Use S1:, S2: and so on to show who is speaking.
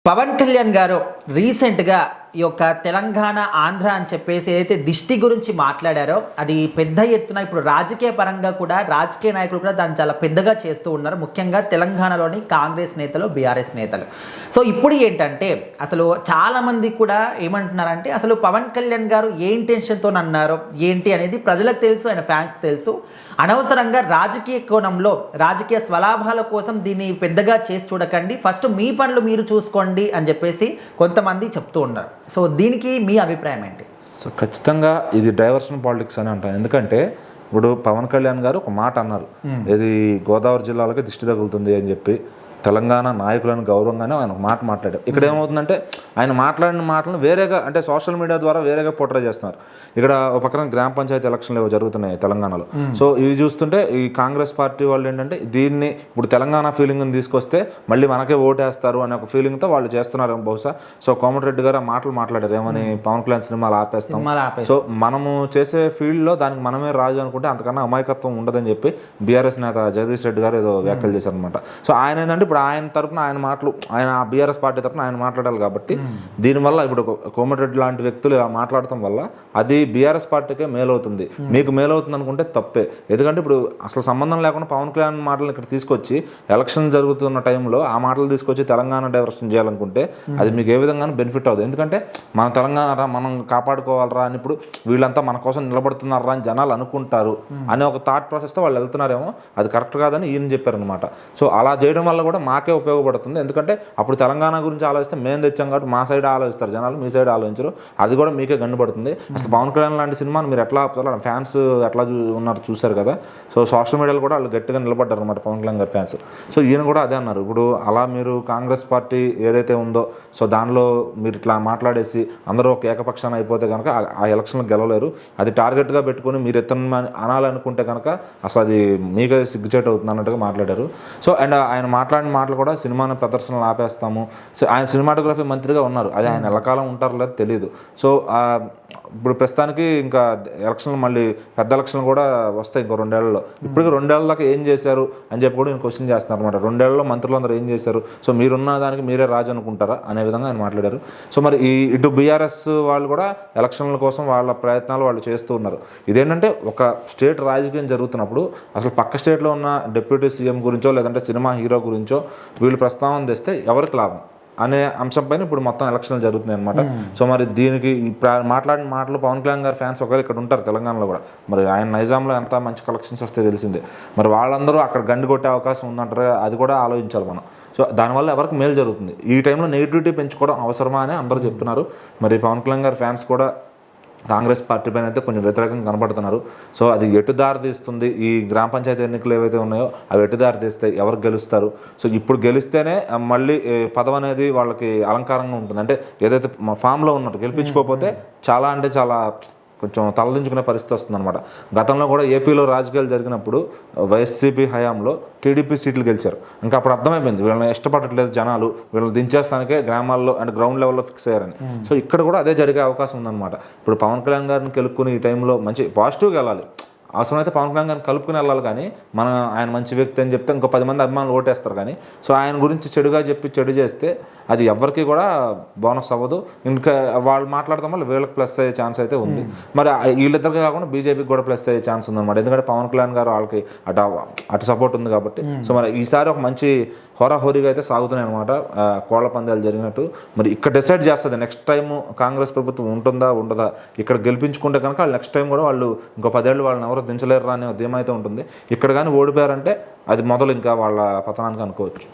S1: పవన్ కళ్యాణ్ గారు రీసెంట్‌గా ఈ యొక్క తెలంగాణ, ఆంధ్ర అని చెప్పేసి ఏదైతే దిష్టి గురించి మాట్లాడారో అది పెద్ద ఎత్తున ఇప్పుడు రాజకీయ పరంగా కూడా రాజకీయ నాయకులు కూడా దాన్ని చాలా పెద్దగా చేస్తూ ఉన్నారు. ముఖ్యంగా తెలంగాణలోని కాంగ్రెస్ నేతలు, బీఆర్ఎస్ నేతలు. సో ఇప్పుడు ఏంటంటే అసలు చాలామంది కూడా ఏమంటున్నారంటే అసలు పవన్ కళ్యాణ్ గారు ఏ ఇంటెన్షన్‌తో అన్నారో ఏంటి అనేది ప్రజలకు తెలుసు, ఆయన ఫ్యాన్స్ తెలుసు. అనవసరంగా రాజకీయ కోణంలో రాజకీయ స్వలాభాల కోసం దీన్ని పెద్దగా చేసి చూడకండి, ఫస్ట్ మీ పనులు మీరు చూసుకోండి అని చెప్పేసి కొంతమంది చెప్తూ ఉన్నారు. సో దీనికి మీ అభిప్రాయం ఏంటి?
S2: సో ఖచ్చితంగా ఇది డైవర్షన్ పాలిటిక్స్ అని అంటాను. ఎందుకంటే ఇప్పుడు పవన్ కళ్యాణ్ గారు ఒక మాట అన్నారు, ఇది గోదావరి జిల్లాలకి దిష్టి తగులుతుంది అని చెప్పి తెలంగాణ నాయకులను గౌరవంగానే ఆయన ఒక మాట మాట్లాడారు. ఇక్కడ ఏమవుతుందంటే ఆయన మాట్లాడిన మాటలను వేరేగా అంటే సోషల్ మీడియా ద్వారా వేరేగా పోర్ట్రే చేస్తున్నారు. ఇక్కడ ఒక పక్కన గ్రామ పంచాయతీ ఎలక్షన్లు జరుగుతున్నాయి తెలంగాణలో. సో ఇవి చూస్తుంటే ఈ కాంగ్రెస్ పార్టీ వాళ్ళు ఏంటంటే దీన్ని ఇప్పుడు తెలంగాణ ఫీలింగ్ని తీసుకొస్తే మళ్ళీ మనకే ఓటేస్తారు అనే ఒక ఫీలింగ్తో వాళ్ళు చేస్తున్నారు బహుశా. సో కోమటిరెడ్డి గారు ఆ మాటలు మాట్లాడారు, ఏమని పవన్ కళ్యాణ్ సినిమాలు ఆపేస్తాం, సో మనము చేసే ఫీల్డ్లో దానికి మనమే రాజు అనుకుంటే అంతకన్నా అమాయకత్వం ఉండదని చెప్పి బీఆర్ఎస్ నేత జగదీష్ రెడ్డి గారు ఏదో వ్యాఖ్యలు చేశారనమాట. సో ఆయన ఏంటంటే ఇప్పుడు ఆయన తరపున ఆయన మాటలు, ఆయన బీఆర్ఎస్ పార్టీ తరపున ఆయన మాట్లాడాలి కాబట్టి దీనివల్ల ఇప్పుడు కోమటిరెడ్డి లాంటి వ్యక్తులు మాట్లాడటం వల్ల అది బీఆర్ఎస్ పార్టీకే మేలవుతుంది. మీకు మేలవుతుంది అనుకుంటే తప్పే. ఎందుకంటే ఇప్పుడు అసలు సంబంధం లేకుండా పవన్ కళ్యాణ్ మాటలు ఇక్కడ తీసుకొచ్చి ఎలక్షన్ జరుగుతున్న టైంలో ఆ మాటలు తీసుకొచ్చి తెలంగాణ డైవర్షన్ చేయాలనుకుంటే అది మీకు ఏ విధంగానూ బెనిఫిట్ అవుతుంది. ఎందుకంటే మన తెలంగాణ మనం కాపాడుకోవాలరా అని ఇప్పుడు వీళ్ళంతా మన కోసం నిలబడుతున్నారా అని జనాలు అనుకుంటారు అనే ఒక థాట్ ప్రాసెస్తో వాళ్ళు వెళ్తున్నారేమో, అది కరెక్ట్ కాదని ఈయన చెప్పారనమాట. సో అలా చేయడం వల్ల కూడా మాకే ఉపయోగపడుతుంది. ఎందుకంటే అప్పుడు తెలంగాణ గురించి ఆలోచిస్తే మేము తెచ్చాం కాబట్టి మా సైడ్ ఆలోచిస్తారు జనాలు, మీ సైడ్ ఆలోచించరు, అది కూడా మీకే గండుపడుతుంది. అసలు పవన్ కళ్యాణ్ లాంటి సినిమాని మీరు ఎట్లా ఆపుతారు, ఫ్యాన్స్ ఎట్లా ఉన్నారు చూశారు కదా. సో సోషల్ మీడియాలో కూడా వాళ్ళు గట్టిగా నిలబడ్డారు అనమాట పవన్ కళ్యాణ్ గారి ఫ్యాన్స్. సో ఈయన కూడా అదే అన్నారు, ఇప్పుడు అలా మీరు కాంగ్రెస్ పార్టీ ఏదైతే ఉందో సో దానిలో మీరు ఇట్లా మాట్లాడేసి అందరూ ఒక ఏకపక్షాన్ని అయిపోతే కనుక ఆ ఎలక్షన్లు గెలవలేరు, అది టార్గెట్గా పెట్టుకుని మీరు ఎత్తన అనాలనుకుంటే కనుక అసలు అది మీకే సిగ్గుచేటు అవుతుంది అన్నట్టుగా మాట్లాడారు. సో అండ్ ఆయన మాట్లాడిన మాటలు కూడా సినిమాను ప్రదర్శనలు ఆపేస్తాము. సో ఆయన సినిమాటోగ్రఫీ మంత్రిగా ఉన్నారు, అది ఆయన ఎల్లకాలం ఉంటారో లేదో తెలియదు. సో ఇప్పుడు ప్రస్తుతానికి ఇంకా ఎలక్షన్లు మళ్ళీ పెద్ద ఎలక్షన్లు కూడా వస్తాయి ఇంకో 2 ఏళ్లలో. ఇప్పటికీ 2 ఏళ్ళ దాకా ఏం చేశారు అని చెప్పి కూడా నేను క్వశ్చన్ చేస్తున్నారు అనమాట. 2 ఏళ్లలో మంత్రులందరూ ఏం చేశారు, సో మీరున్న దానికి మీరే రాజు అనుకుంటారా అనే విధంగా ఆయన మాట్లాడారు. సో మరి ఇటు బీఆర్ఎస్ వాళ్ళు కూడా ఎలక్షన్ల కోసం వాళ్ళ ప్రయత్నాలు వాళ్ళు చేస్తూ ఉన్నారు. ఇదేంటంటే ఒక స్టేట్ రాజకీయం జరుగుతున్నప్పుడు అసలు పక్క స్టేట్లో ఉన్న డిప్యూటీ సీఎం గురించో లేదంటే సినిమా హీరో గురించో వీళ్ళు ప్రస్తావన తెస్తే ఎవరికి లాభం అనే అంశంపైన ఇప్పుడు మొత్తం ఎలక్షన్లు జరుగుతున్నాయి అనమాట. సో మరి దీనికి మాట్లాడిన మాటలు పవన్ కళ్యాణ్ గారి ఫ్యాన్స్ ఒకవేళ ఇక్కడ ఉంటారు తెలంగాణలో కూడా, మరి ఆయన నైజాంలో ఎంత మంచి కలెక్షన్స్ వస్తే తెలిసిందే, మరి వాళ్ళందరూ అక్కడ గండి కొట్టే అవకాశం ఉందంటారు, అది కూడా ఆలోచించాలి మనం. సో దానివల్ల ఎవరికి మేలు జరుగుతుంది. ఈ టైంలో నెగిటివిటీ పెంచుకోవడం అవసరమా అని అందరూ చెప్తున్నారు. మరి పవన్ కళ్యాణ్ గారి ఫ్యాన్స్ కూడా కాంగ్రెస్ పార్టీ పైన అయితే కొంచెం వ్యతిరేకంగా కనబడుతున్నారు. సో అది ఎటు దారి తీస్తుంది, ఈ గ్రామ పంచాయతీ ఎన్నికలు ఏవైతే ఉన్నాయో అవి ఎటు దారి తీస్తాయి, ఎవరు గెలుస్తారు. సో ఇప్పుడు గెలిస్తేనే మళ్ళీ పదవి అనేది వాళ్ళకి అలంకారంగా ఉంటుంది. అంటే ఏదైతే ఫామ్లో ఉన్నట్టు గెలిపించుకోకపోతే చాలా అంటే చాలా కొంచెం తలదించుకునే పరిస్థితి వస్తుందన్నమాట. గతంలో కూడా ఏపీలో రాజకీయాలు జరిగినప్పుడు వైఎస్సీపీ హయాంలో టీడీపీ సీట్లు గెలిచారు. ఇంకా అప్పుడు అర్థమైపోయింది వీళ్ళని ఇష్టపడట్లేదు జనాలు, వీళ్ళని దించేస్తానికే గ్రామాల్లో అండ్ గ్రౌండ్ లెవెల్లో ఫిక్స్ అయ్యారని. సో ఇక్కడ కూడా అదే జరిగే అవకాశం ఉందన్నమాట. ఇప్పుడు పవన్ కళ్యాణ్ గారిని గెలుక్కుని ఈ టైంలో మంచి పాజిటివ్గా వెళ్ళాలి, అవసరమైతే పవన్ కళ్యాణ్ గారిని కలుపుకుని వెళ్ళాలి. కానీ మనం ఆయన మంచి వ్యక్తి అని చెప్తే ఇంకో 10 మంది అభిమానులు ఓటేస్తారు. కానీ సో ఆయన గురించి చెడుగా చెప్పి చెడు చేస్తే అది ఎవరికి కూడా బోనస్ అవ్వదు. ఇంకా వాళ్ళు మాట్లాడటం వల్ల వీళ్ళకి ప్లస్ అయ్యే ఛాన్స్ అయితే ఉంది. మరి వీళ్ళిద్దరికి కాకుండా బీజేపీకి కూడా ప్లస్ అయ్యే ఛాన్స్ ఉందన్నమాట. ఎందుకంటే పవన్ కళ్యాణ్ గారు వాళ్ళకి అటు సపోర్ట్ ఉంది కాబట్టి. సో మరి ఈసారి ఒక మంచి హోరాహోరీగా అయితే సాగుతున్నాయి అనమాట కోళ్ల పందాలు జరిగినట్టు. మరి ఇక్కడ డిసైడ్ చేస్తుంది నెక్స్ట్ టైం కాంగ్రెస్ ప్రభుత్వం ఉంటుందా ఉండదా. ఇక్కడ గెలిపించుకుంటే కనుక వాళ్ళు నెక్స్ట్ టైం కూడా వాళ్ళు ఇంకో 10 ఏళ్ళు వాళ్ళని ఎవరు దించలేరు అనే ధీమైతే ఉంటుంది. ఇక్కడ కానీ ఓడిపోయారంటే అది మొదలు ఇంకా వాళ్ళ పతనానికి అనుకోవచ్చు.